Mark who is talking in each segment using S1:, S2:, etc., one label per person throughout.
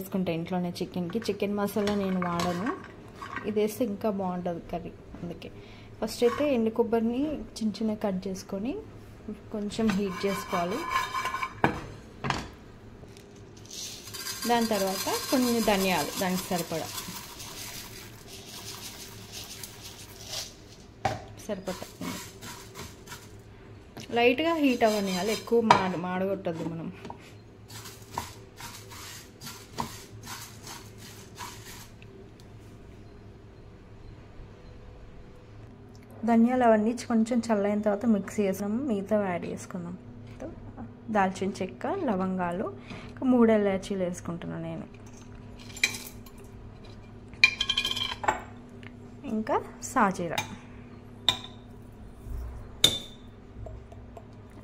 S1: చేసుకుంటాను ఇంట్లోనే చికెన్కి. చికెన్ మసాలా నేను వాడను, ఇది వేస్తే ఇంకా బాగుంటుంది కర్రీ. అందుకే ఫస్ట్ అయితే ఎండు కొబ్బరిని చిన్న చిన్న కట్ చేసుకొని కొంచెం హీట్ చేసుకోవాలి. దాని తర్వాత కొన్ని ధనియాలు దానికి సరిపడా లైట్గా హీట్ అవ్వనియాలి, ఎక్కువ మాడగొట్టద్దు మనం. ధనియాలు అవన్నీ కొంచెం చల్లైన తర్వాత మిక్స్ చేసాము, మిగతా యాడ్ చేసుకుందాం. దాల్చిన చెక్క, లవంగాలు, 3 ఇలాచీలు వేసుకుంటున్నాను నేను. ఇంకా సాజీరా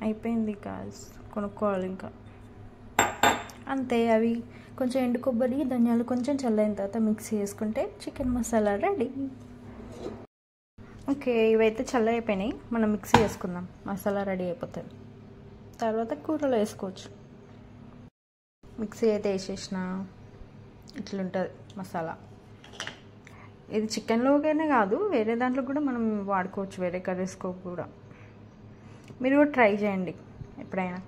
S1: అయిపోయింది గాయ్స్, కొనుక్కోవాలి ఇంకా. అంతే, అవి కొంచెం ఎండు కొబ్బరి ధనియాలు కొంచెం చల్లైన తర్వాత మిక్స్ చేసుకుంటే చికెన్ మసాలా రెడీ. ఓకే, ఇవైతే చల్ల అయిపోయినాయి, మనం మిక్సీ వేసుకుందాం, మసాలా రెడీ అయిపోతుంది. తర్వాత కూరలో వేసుకోవచ్చు. మిక్సీ అయితే వేసేసిన ఇట్లుంటుంది మసాలా. ఇది చికెన్లోకైనా కాదు, వేరే దాంట్లో కూడా మనం వాడుకోవచ్చు, వేరే కర్రీస్కో కూడా. మీరు కూడా ట్రై చేయండి ఎప్పుడైనా.